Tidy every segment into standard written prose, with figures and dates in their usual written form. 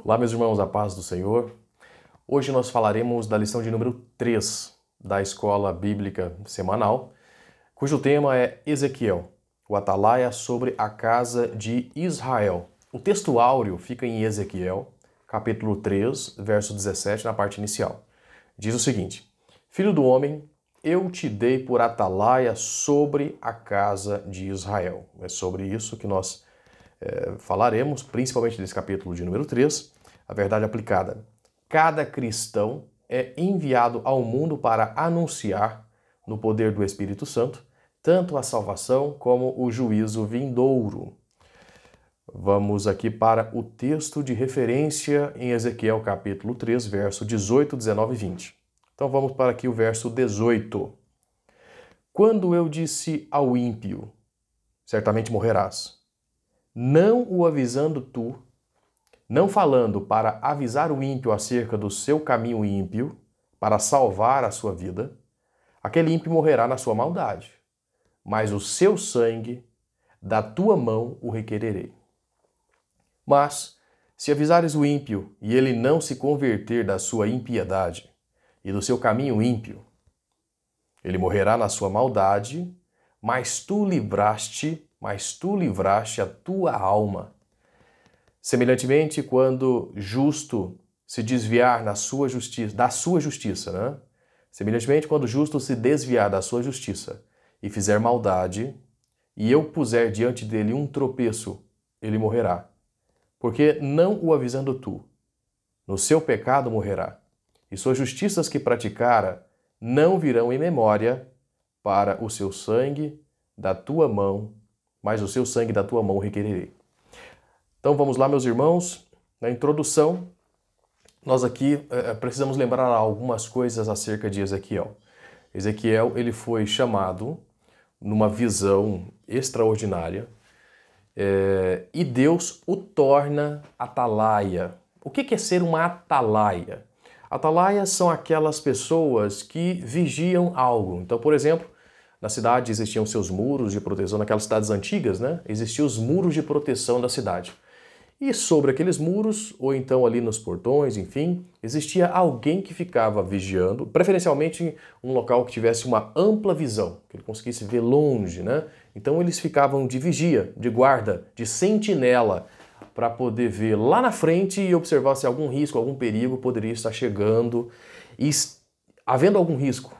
Olá, meus irmãos, a paz do Senhor. Hoje nós falaremos da lição de número 3 da Escola Bíblica Semanal, cujo tema é Ezequiel, o atalaia sobre a casa de Israel. O texto áureo fica em Ezequiel, capítulo 3, verso 17, na parte inicial. Diz o seguinte: Filho do homem, eu te dei por atalaia sobre a casa de Israel. É sobre isso que nós falaremos, principalmente nesse capítulo de número 3, a verdade aplicada. Cada cristão é enviado ao mundo para anunciar, no poder do Espírito Santo, tanto a salvação como o juízo vindouro. Vamos aqui para o texto de referência em Ezequiel capítulo 3, verso 18, 19 e 20. Então vamos para aqui o verso 18. Quando eu disse ao ímpio, certamente morrerás, não o avisando tu, não falando para avisar o ímpio acerca do seu caminho ímpio, para salvar a sua vida, aquele ímpio morrerá na sua maldade, mas o seu sangue da tua mão o requererei. Mas, se avisares o ímpio e ele não se converter da sua impiedade e do seu caminho ímpio, ele morrerá na sua maldade, mas tu livraste a tua alma. Semelhantemente, quando justo se desviar da sua justiça, né? Semelhantemente, quando justo se desviar da sua justiça e fizer maldade, e eu puser diante dele um tropeço, ele morrerá. Porque não o avisando tu, no seu pecado morrerá, e suas justiças que praticara não virão em memória para o seu sangue da tua mão, mas o seu sangue da tua mão requererei. Então vamos lá, meus irmãos. Na introdução, nós aqui precisamos lembrar algumas coisas acerca de Ezequiel. Ezequiel, ele foi chamado numa visão extraordinária e Deus o torna atalaia. O que é ser uma atalaia? Atalaias são aquelas pessoas que vigiam algo. Então, por exemplo, na cidade existiam seus muros de proteção, naquelas cidades antigas, né? Existiam os muros de proteção da cidade. E sobre aqueles muros, ou então ali nos portões, enfim, existia alguém que ficava vigiando, preferencialmente um local que tivesse uma ampla visão, que ele conseguisse ver longe, né? Então eles ficavam de vigia, de guarda, de sentinela, para poder ver lá na frente e observar se algum risco, algum perigo poderia estar chegando. E havendo algum risco,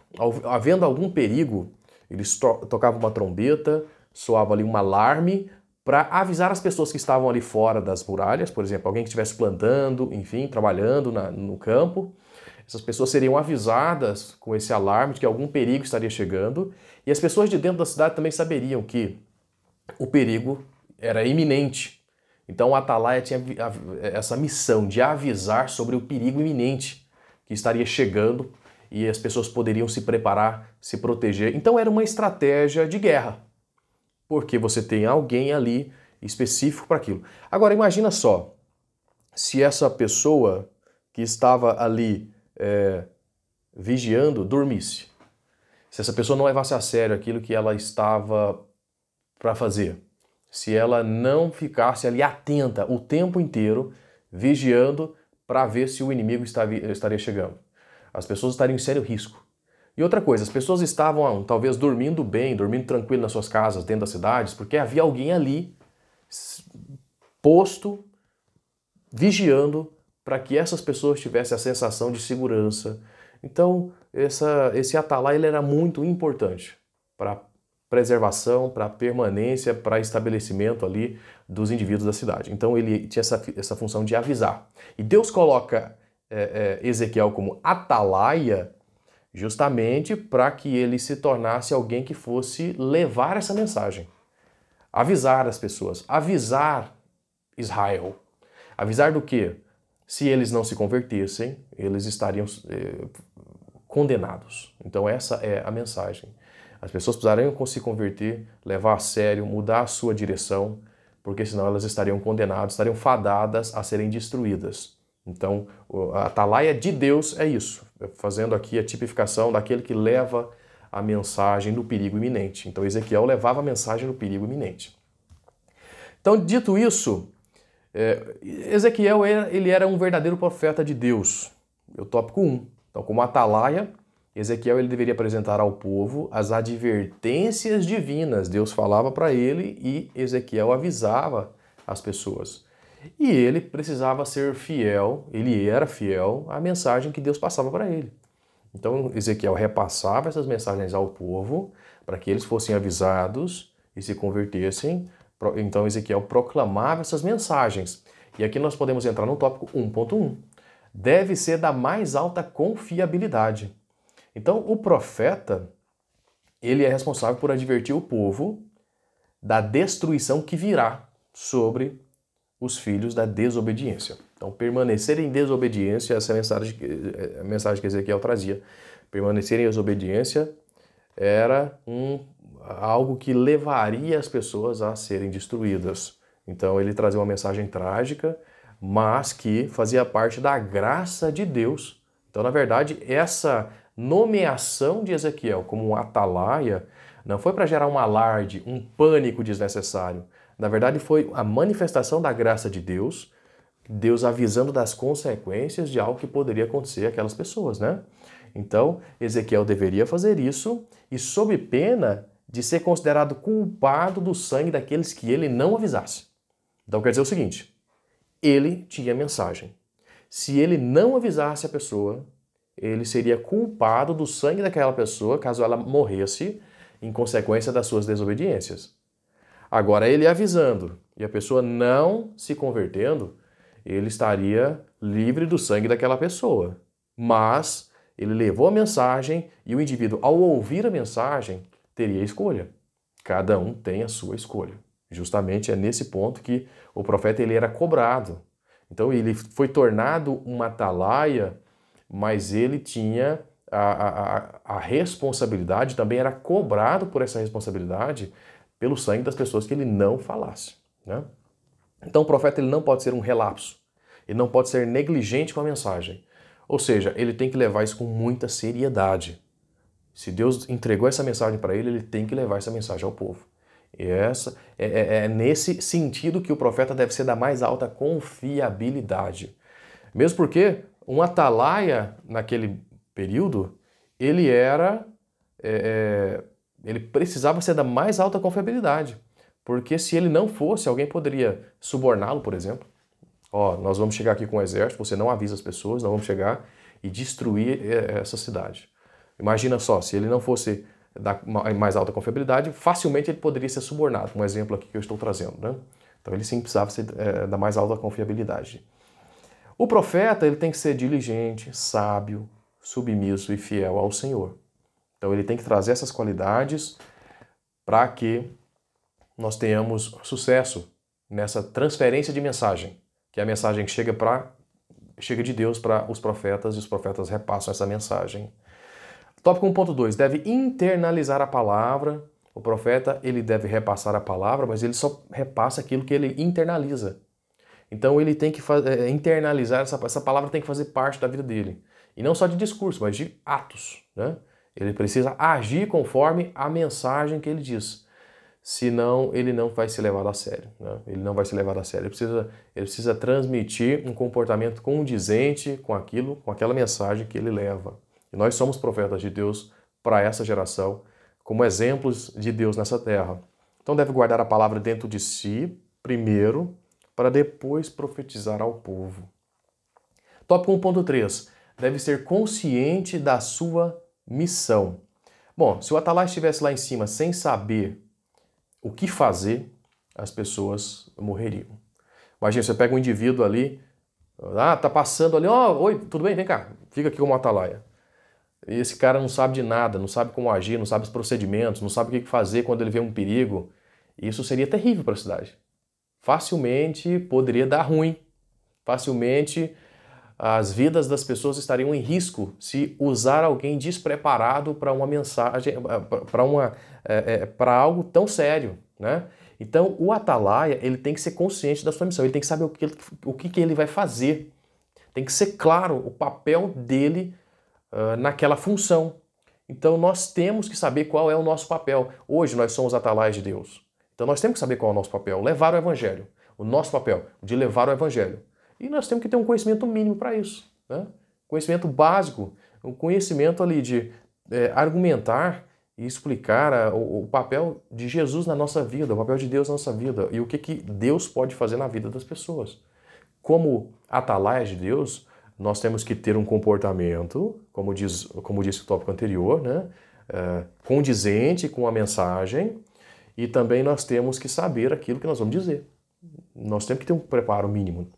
havendo algum perigo, eles tocavam uma trombeta, soava ali um alarme para avisar as pessoas que estavam ali fora das muralhas, por exemplo, alguém que estivesse plantando, enfim, trabalhando no campo. Essas pessoas seriam avisadas com esse alarme de que algum perigo estaria chegando, e as pessoas de dentro da cidade também saberiam que o perigo era iminente. Então o atalaia tinha essa missão de avisar sobre o perigo iminente que estaria chegando e as pessoas poderiam se preparar, se proteger. Então era uma estratégia de guerra, porque você tem alguém ali específico para aquilo. Agora imagina só, se essa pessoa que estava ali vigiando dormisse, se essa pessoa não levasse a sério aquilo que ela estava para fazer, se ela não ficasse ali atenta o tempo inteiro, vigiando para ver se o inimigo estaria chegando. As pessoas estariam em sério risco. E outra coisa, as pessoas estavam talvez dormindo bem, dormindo tranquilo nas suas casas, dentro das cidades, porque havia alguém ali posto, vigiando, para que essas pessoas tivessem a sensação de segurança. Então, esse atalaia ele era muito importante para preservação, para permanência, para estabelecimento ali dos indivíduos da cidade. Então ele tinha essa função de avisar. E Deus coloca Ezequiel como atalaia justamente para que ele se tornasse alguém que fosse levar essa mensagem. Avisar as pessoas, avisar Israel. Avisar do quê? Se eles não se convertessem, eles estariam condenados. Então essa é a mensagem. As pessoas precisariam se converter, levar a sério, mudar a sua direção, porque senão elas estariam condenadas, estariam fadadas a serem destruídas. Então, a atalaia de Deus é isso, fazendo aqui a tipificação daquele que leva a mensagem do perigo iminente. Então, Ezequiel levava a mensagem do perigo iminente. Então, dito isso, Ezequiel ele era um verdadeiro profeta de Deus. É o tópico 1. Então, como atalaia, Ezequiel ele deveria apresentar ao povo as advertências divinas. Deus falava para ele e Ezequiel avisava as pessoas. E ele precisava ser fiel, ele era fiel à mensagem que Deus passava para ele. Então Ezequiel repassava essas mensagens ao povo para que eles fossem avisados e se convertessem. Então Ezequiel proclamava essas mensagens. E aqui nós podemos entrar no tópico 1.1. Deve ser da mais alta confiabilidade. Então o profeta, ele é responsável por advertir o povo da destruição que virá sobre os filhos da desobediência. Então, permanecer em desobediência, essa é a mensagem que Ezequiel trazia. Permanecer em desobediência era algo que levaria as pessoas a serem destruídas. Então, ele trazia uma mensagem trágica, mas que fazia parte da graça de Deus. Então, na verdade, essa nomeação de Ezequiel como um atalaia não foi para gerar um alarde, um pânico desnecessário. Na verdade, foi a manifestação da graça de Deus, Deus avisando das consequências de algo que poderia acontecer àquelas pessoas, né? Então, Ezequiel deveria fazer isso e sob pena de ser considerado culpado do sangue daqueles que ele não avisasse. Então, quer dizer o seguinte, ele tinha mensagem. Se ele não avisasse a pessoa, ele seria culpado do sangue daquela pessoa caso ela morresse em consequência das suas desobediências. Agora, ele avisando e a pessoa não se convertendo, ele estaria livre do sangue daquela pessoa. Mas ele levou a mensagem e o indivíduo, ao ouvir a mensagem, teria escolha. Cada um tem a sua escolha. Justamente é nesse ponto que o profeta ele era cobrado. Então ele foi tornado uma atalaia, mas ele tinha a responsabilidade, também era cobrado por essa responsabilidade pelo sangue das pessoas que ele não falasse, né? Então o profeta ele não pode ser um relapso, ele não pode ser negligente com a mensagem. Ou seja, ele tem que levar isso com muita seriedade. Se Deus entregou essa mensagem para ele, ele tem que levar essa mensagem ao povo. E é nesse sentido que o profeta deve ser da mais alta confiabilidade. Mesmo porque um atalaia, naquele período, ele precisava ser da mais alta confiabilidade. Porque se ele não fosse, alguém poderia suborná-lo, por exemplo. Ó, nós vamos chegar aqui com o exército, você não avisa as pessoas, nós vamos chegar e destruir essa cidade. Imagina só, se ele não fosse da mais alta confiabilidade, facilmente ele poderia ser subornado. Um exemplo aqui que eu estou trazendo, né? Então ele sim precisava ser da mais alta confiabilidade. O profeta ele tem que ser diligente, sábio, submisso e fiel ao Senhor. Então ele tem que trazer essas qualidades para que nós tenhamos sucesso nessa transferência de mensagem, que é a mensagem que chega de Deus para os profetas e os profetas repassam essa mensagem. Tópico 1.2, deve internalizar a palavra. O profeta ele deve repassar a palavra, mas ele só repassa aquilo que ele internaliza. Então ele tem que internalizar, essa palavra tem que fazer parte da vida dele. E não só de discurso, mas de atos, né? Ele precisa agir conforme a mensagem que ele diz. Senão ele não vai ser levado a sério, né? Ele não vai ser levado a sério. Ele precisa transmitir um comportamento condizente com aquela mensagem que ele leva. E nós somos profetas de Deus para essa geração, como exemplos de Deus nessa terra. Então deve guardar a palavra dentro de si, primeiro, para depois profetizar ao povo. Tópico 1.3. Deve ser consciente da sua missão. Bom, se o atalaia estivesse lá em cima sem saber o que fazer, as pessoas morreriam. Imagina, você pega um indivíduo ali, tá passando ali, oi, tudo bem? Vem cá, fica aqui como atalaia. E esse cara não sabe de nada, não sabe como agir, não sabe os procedimentos, não sabe o que fazer quando ele vê um perigo. Isso seria terrível para a cidade. Facilmente poderia dar ruim. Facilmente as vidas das pessoas estariam em risco se usar alguém despreparado para uma mensagem, para algo tão sério, né? Então o atalaia ele tem que ser consciente da sua missão, ele tem que saber o que ele vai fazer. Tem que ser claro o papel dele naquela função. Então nós temos que saber qual é o nosso papel. Hoje nós somos atalaias de Deus. Então nós temos que saber qual é o nosso papel, levar o evangelho. o nosso papel de levar o evangelho. E nós temos que ter um conhecimento mínimo para isso, né? Conhecimento básico, um conhecimento ali de argumentar e explicar o papel de Jesus na nossa vida, o papel de Deus na nossa vida e o que Deus pode fazer na vida das pessoas. Como atalaias de Deus, nós temos que ter um comportamento, como disse o tópico anterior, né? Condizente com a mensagem, e também nós temos que saber aquilo que nós vamos dizer. Nós temos que ter um preparo mínimo.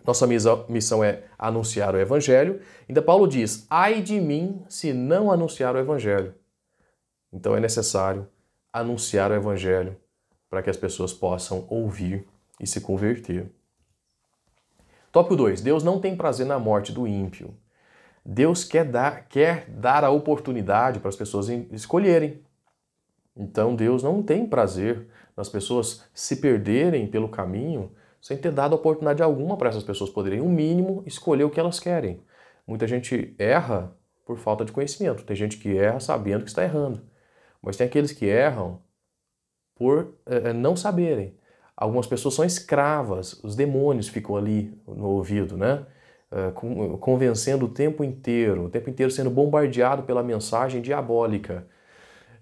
Nossa missão é anunciar o Evangelho. Ainda Paulo diz, ai de mim se não anunciar o Evangelho. Então é necessário anunciar o Evangelho para que as pessoas possam ouvir e se converter. Tópico 2. Deus não tem prazer na morte do ímpio. Deus quer dar a oportunidade para as pessoas escolherem. Então Deus não tem prazer nas pessoas se perderem pelo caminho sem ter dado oportunidade alguma para essas pessoas poderem, o mínimo, escolher o que elas querem. Muita gente erra por falta de conhecimento. Tem gente que erra sabendo que está errando. Mas tem aqueles que erram por não saberem. Algumas pessoas são escravas, os demônios ficam ali no ouvido, né? Convencendo o tempo inteiro sendo bombardeado pela mensagem diabólica.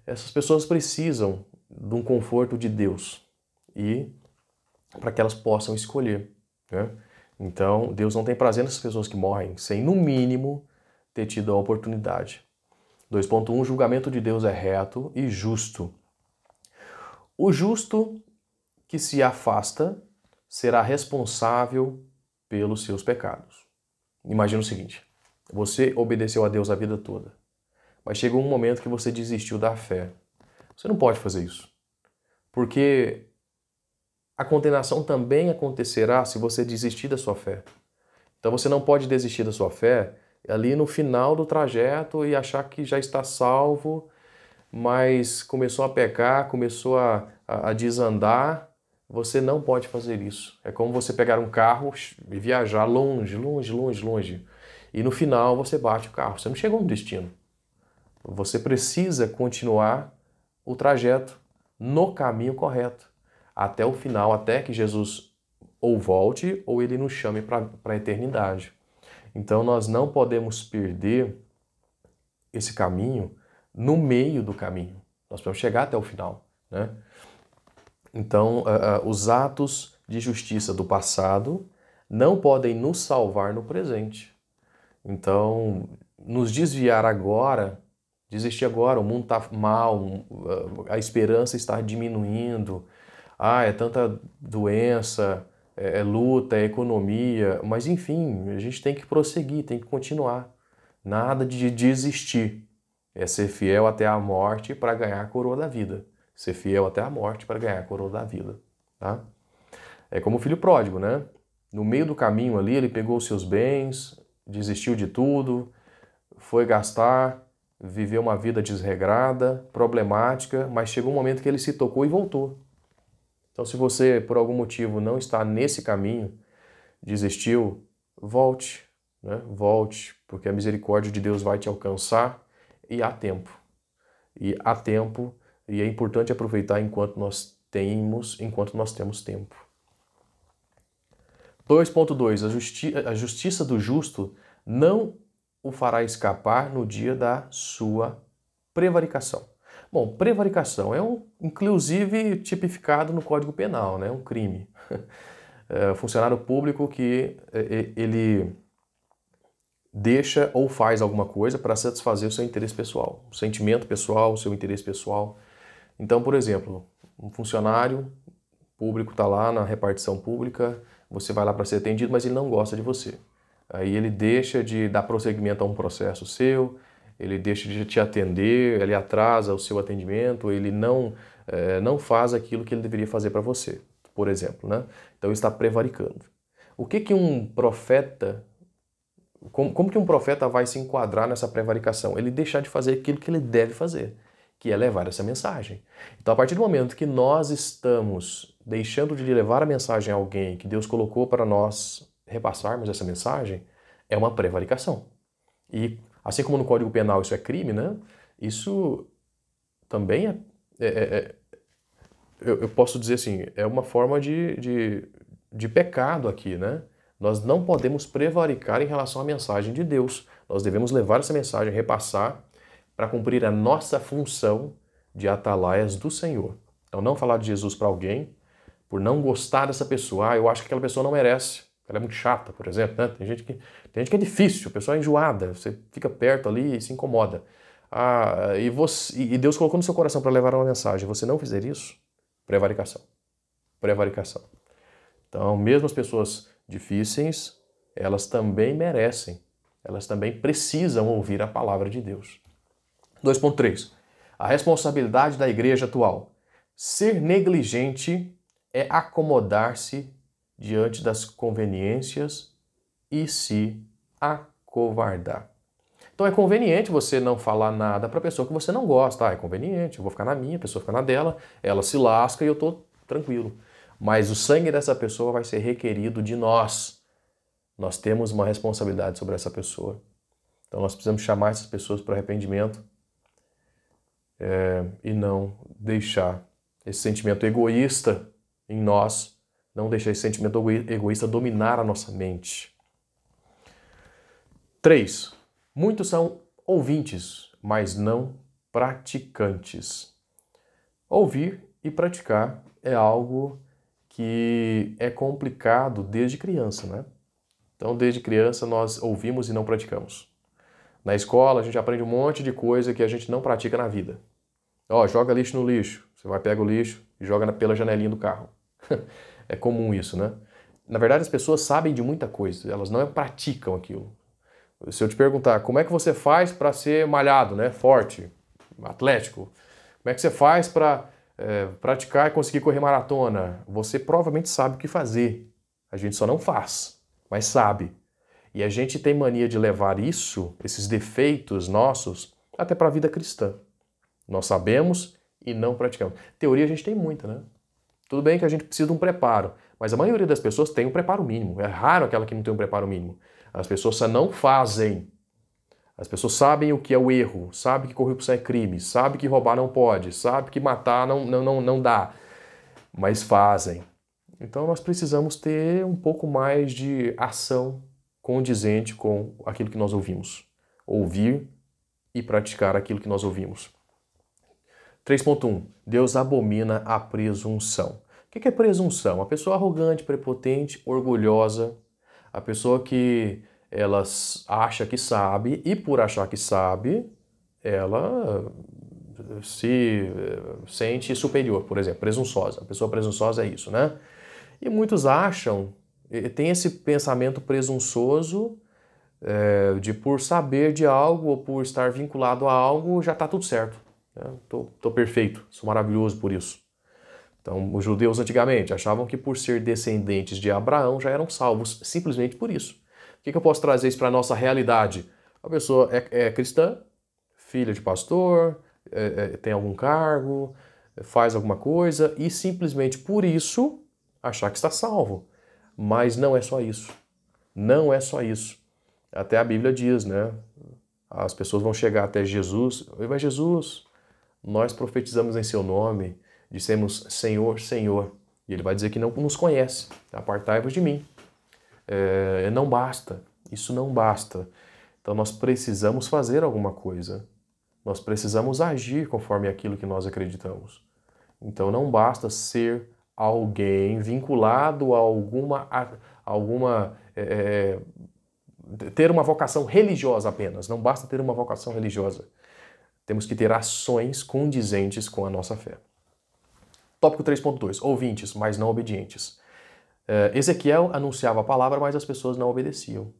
Essas pessoas precisam de um conforto de Deus e para que elas possam escolher, né? Então, Deus não tem prazer nessas pessoas que morrem sem, no mínimo, ter tido a oportunidade. 2.1. O julgamento de Deus é reto e justo. O justo que se afasta será responsável pelos seus pecados. Imagina o seguinte, você obedeceu a Deus a vida toda, mas chegou um momento que você desistiu da fé. Você não pode fazer isso, porque a condenação também acontecerá se você desistir da sua fé. Então você não pode desistir da sua fé ali no final do trajeto e achar que já está salvo, mas começou a pecar, começou a desandar. Você não pode fazer isso. É como você pegar um carro e viajar longe, longe, longe, longe. E no final você bate o carro. Você não chegou no destino. Você precisa continuar o trajeto no caminho correto. Até o final, até que Jesus ou volte ou ele nos chame para a eternidade. Então nós não podemos perder esse caminho no meio do caminho. Nós podemos chegar até o final, né? Então, os atos de justiça do passado não podem nos salvar no presente. Então, nos desviar agora, desistir agora, o mundo está mal, a esperança está diminuindo, é tanta doença, é luta, é economia, mas enfim, a gente tem que prosseguir, tem que continuar. Nada de desistir. É ser fiel até a morte para ganhar a coroa da vida. Ser fiel até a morte para ganhar a coroa da vida. Tá? É como o filho pródigo, né? No meio do caminho ali, ele pegou os seus bens, desistiu de tudo, foi gastar, viveu uma vida desregrada, problemática, mas chegou um momento que ele se tocou e voltou. Então, se você, por algum motivo, não está nesse caminho, desistiu, volte, né? Volte, porque a misericórdia de Deus vai te alcançar e há tempo. E há tempo, e é importante aproveitar enquanto nós temos tempo. 2.2. A justiça do justo não o fará escapar no dia da sua prevaricação. Bom, prevaricação é inclusive tipificado no Código Penal, né? Um crime. Funcionário público que ele deixa ou faz alguma coisa para satisfazer o seu interesse pessoal, o sentimento pessoal, o seu interesse pessoal. Então, por exemplo, um funcionário público está lá na repartição pública, você vai lá para ser atendido, mas ele não gosta de você. Aí ele deixa de dar prosseguimento a um processo seu, ele deixa de te atender, ele atrasa o seu atendimento, ele não faz aquilo que ele deveria fazer para você, por exemplo, né? Então ele está prevaricando. O que um profeta, como que um profeta vai se enquadrar nessa prevaricação? Ele deixar de fazer aquilo que ele deve fazer, que é levar essa mensagem. Então, a partir do momento que nós estamos deixando de levar a mensagem a alguém que Deus colocou para nós repassarmos essa mensagem, é uma prevaricação. E assim como no Código Penal isso é crime, né? Isso também eu posso dizer assim, é uma forma de de pecado aqui, né? Nós não podemos prevaricar em relação à mensagem de Deus. Nós devemos levar essa mensagem, repassar, para cumprir a nossa função de atalaias do Senhor. Então, não falar de Jesus para alguém por não gostar dessa pessoa. Eu acho que aquela pessoa não merece. Ela é muito chata, por exemplo, né? Tem gente que é difícil, a pessoa é enjoada, você fica perto ali e se incomoda. E Deus colocou no seu coração para levar uma mensagem. Você não fizer isso, prevaricação. Prevaricação. Então, mesmo as pessoas difíceis, elas também merecem, elas também precisam ouvir a palavra de Deus. 2.3. A responsabilidade da igreja atual. Ser negligente é acomodar-se diante das conveniências e se acovardar. Então é conveniente você não falar nada para a pessoa que você não gosta. É conveniente, eu vou ficar na minha, a pessoa fica na dela, ela se lasca e eu estou tranquilo. Mas o sangue dessa pessoa vai ser requerido de nós. Nós temos uma responsabilidade sobre essa pessoa. Então nós precisamos chamar essas pessoas para arrependimento e não deixar esse sentimento egoísta em nós, não deixar esse sentimento egoísta dominar a nossa mente. 3. Muitos são ouvintes, mas não praticantes. Ouvir e praticar é algo que é complicado desde criança, né? Então, desde criança, nós ouvimos e não praticamos. Na escola, a gente aprende um monte de coisa que a gente não pratica na vida. Joga lixo no lixo. Você vai, pega o lixo e joga pela janelinha do carro. É comum isso, né? Na verdade, as pessoas sabem de muita coisa, elas não praticam aquilo. Se eu te perguntar, como é que você faz para ser malhado, né? Forte, atlético? Como é que você faz para praticar e conseguir correr maratona? Você provavelmente sabe o que fazer. A gente só não faz, mas sabe. E a gente tem mania de levar isso, esses defeitos nossos, até para a vida cristã. Nós sabemos e não praticamos. Teoria a gente tem muita, né? Tudo bem que a gente precisa de um preparo, mas a maioria das pessoas tem um preparo mínimo. É raro aquela que não tem um preparo mínimo. As pessoas só não fazem. As pessoas sabem o que é o erro, sabem que corrupção é crime, sabem que roubar não pode, sabem que matar não dá, mas fazem. Então nós precisamos ter um pouco mais de ação condizente com aquilo que nós ouvimos. Ouvir e praticar aquilo que nós ouvimos. 3.1. Deus abomina a presunção. O que é presunção? A pessoa arrogante, prepotente, orgulhosa, a pessoa que ela acha que sabe e por achar que sabe, ela se sente superior, por exemplo, presunçosa. A pessoa presunçosa é isso, né? E muitos acham, tem esse pensamento presunçoso de por saber de algo ou por estar vinculado a algo, já está tudo certo. Estou perfeito, sou maravilhoso por isso. Então, os judeus antigamente achavam que por ser descendentes de Abraão já eram salvos, simplesmente por isso. O que eu posso trazer isso para a nossa realidade? A pessoa é cristã, filha de pastor, tem algum cargo, faz alguma coisa e simplesmente por isso achar que está salvo. Mas não é só isso. Não é só isso. Até a Bíblia diz, né? As pessoas vão chegar até Jesus. Mas Jesus, nós profetizamos em seu nome, dissemos Senhor, Senhor. E ele vai dizer que não nos conhece. Apartai-vos de mim. Não basta. Isso não basta. Então nós precisamos fazer alguma coisa. Nós precisamos agir conforme aquilo que nós acreditamos. Então não basta ser alguém vinculado a ter uma vocação religiosa apenas. Não basta ter uma vocação religiosa. Temos que ter ações condizentes com a nossa fé. Tópico 3.2. Ouvintes, mas não obedientes. Ezequiel anunciava a palavra, mas as pessoas não obedeciam.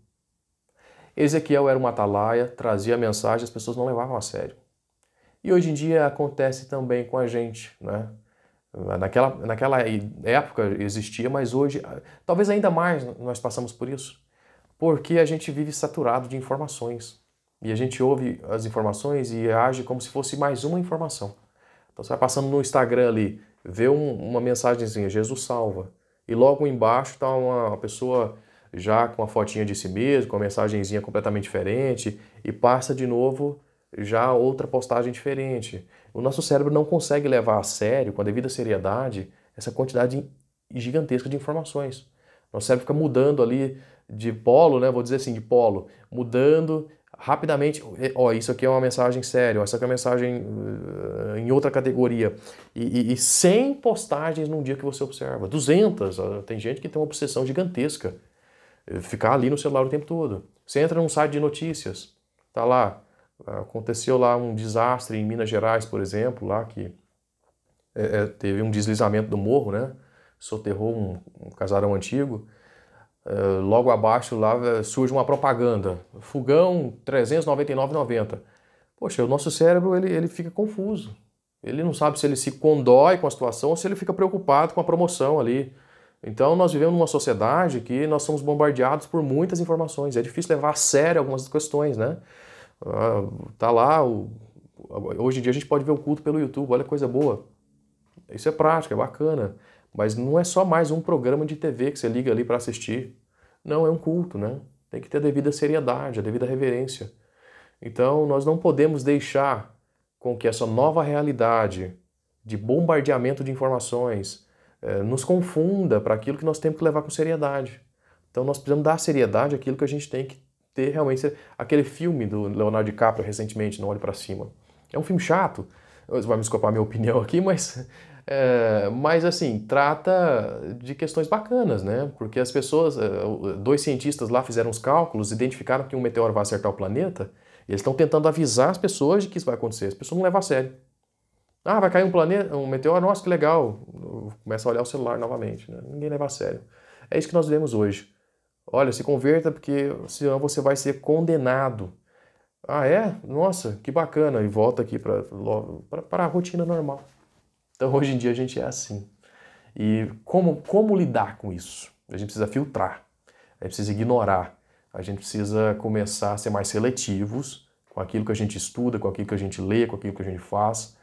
Ezequiel era uma atalaia, trazia a mensagem, as pessoas não levavam a sério. E hoje em dia acontece também com a gente, né? Naquela época existia, mas hoje, talvez ainda mais nós passamos por isso, porque a gente vive saturado de informações. E a gente ouve as informações e age como se fosse mais uma informação. Então você vai passando no Instagram ali, vê uma mensagenzinha, Jesus salva. E logo embaixo está uma pessoa já com uma fotinha de si mesmo, com uma mensagenzinha completamente diferente, e passa de novo já outra postagem diferente. O nosso cérebro não consegue levar a sério, com a devida seriedade, essa quantidade gigantesca de informações. Nosso cérebro fica mudando ali de polo, né? Vou dizer assim, de polo, mudando rapidamente. Ó, isso aqui é uma mensagem séria, ó, isso aqui é uma mensagem em outra categoria. E 100 postagens num dia que você observa. 200. Tem gente que tem uma obsessão gigantesca. Ficar ali no celular o tempo todo. Você entra num site de notícias, tá lá. Aconteceu lá um desastre em Minas Gerais, por exemplo, lá que teve um deslizamento do morro, né? Soterrou um casarão antigo. Logo abaixo lá surge uma propaganda. Fogão R$ 399,90. Poxa, o nosso cérebro ele fica confuso. Ele não sabe se ele se condói com a situação ou se ele fica preocupado com a promoção ali. Então nós vivemos numa sociedade que nós somos bombardeados por muitas informações. É difícil levar a sério algumas questões, né? Tá lá, hoje em dia a gente pode ver o culto pelo YouTube, olha que coisa boa. Isso é prático, é bacana. Mas não é só mais um programa de TV que você liga ali para assistir. Não, é um culto, né? Tem que ter a devida seriedade, a devida reverência. Então nós não podemos deixar com que essa nova realidade de bombardeamento de informações nos confunda para aquilo que nós temos que levar com seriedade. Então nós precisamos dar seriedade àquilo que a gente tem que ter realmente. Aquele filme do Leonardo DiCaprio recentemente, Não Olhe para Cima. É um filme chato, você vai me desculpar a minha opinião aqui, mas assim, trata de questões bacanas, né? Porque as pessoas, dois cientistas lá fizeram os cálculos, identificaram que um meteoro vai acertar o planeta, e eles estão tentando avisar as pessoas de que isso vai acontecer. As pessoas não levam a sério. Ah, vai cair um meteoro, nossa, que legal. Começa a olhar o celular novamente, né? Ninguém leva a sério. É isso que nós vivemos hoje. Olha, se converta porque senão você vai ser condenado. Ah, é? Nossa, que bacana. E volta aqui para a rotina normal. Então hoje em dia a gente é assim. E como lidar com isso? A gente precisa filtrar, a gente precisa ignorar, a gente precisa começar a ser mais seletivos com aquilo que a gente estuda, com aquilo que a gente lê, com aquilo que a gente faz,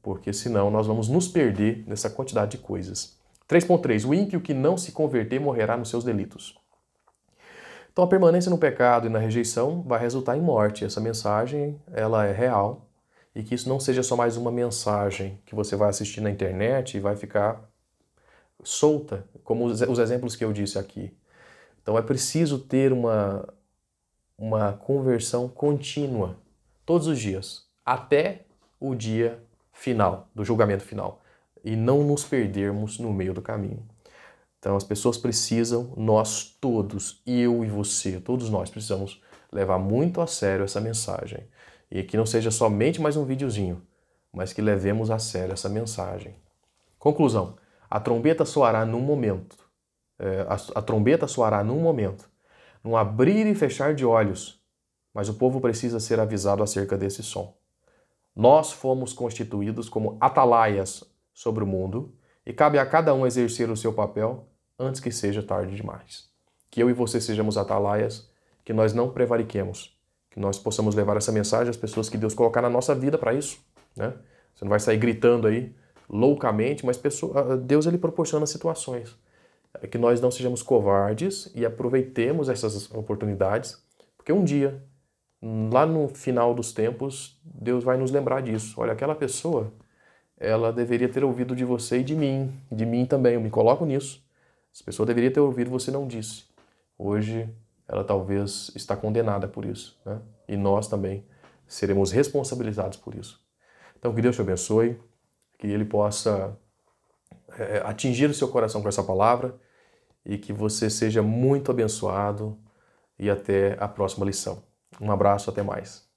porque senão nós vamos nos perder nessa quantidade de coisas. 3.3. O ímpio que não se converter morrerá nos seus delitos. Então a permanência no pecado e na rejeição vai resultar em morte. Essa mensagem, ela é real. E que isso não seja só mais uma mensagem que você vai assistir na internet e vai ficar solta, como os exemplos que eu disse aqui. Então é preciso ter uma conversão contínua, todos os dias, até o dia final, do julgamento final, e não nos perdermos no meio do caminho. Então as pessoas precisam, nós todos, eu e você, todos nós precisamos levar muito a sério essa mensagem. E que não seja somente mais um videozinho, mas que levemos a sério essa mensagem. Conclusão. A trombeta soará num momento. A trombeta soará num momento. Num abrir e fechar de olhos. Mas o povo precisa ser avisado acerca desse som. Nós fomos constituídos como atalaias sobre o mundo e cabe a cada um exercer o seu papel antes que seja tarde demais. Que eu e você sejamos atalaias, que nós não prevariquemos, que nós possamos levar essa mensagem às pessoas que Deus colocar na nossa vida para isso, né? Você não vai sair gritando aí loucamente, mas Deus ele proporciona situações. Que nós não sejamos covardes e aproveitemos essas oportunidades, porque um dia, lá no final dos tempos, Deus vai nos lembrar disso. Olha, aquela pessoa, ela deveria ter ouvido de você e de mim também, eu me coloco nisso. Essa pessoa deveria ter ouvido, você não disse. Hoje, ela talvez está condenada por isso, né? E nós também seremos responsabilizados por isso. Então, que Deus te abençoe, que Ele possa atingir o seu coração com essa palavra e que você seja muito abençoado e até a próxima lição. Um abraço, até mais.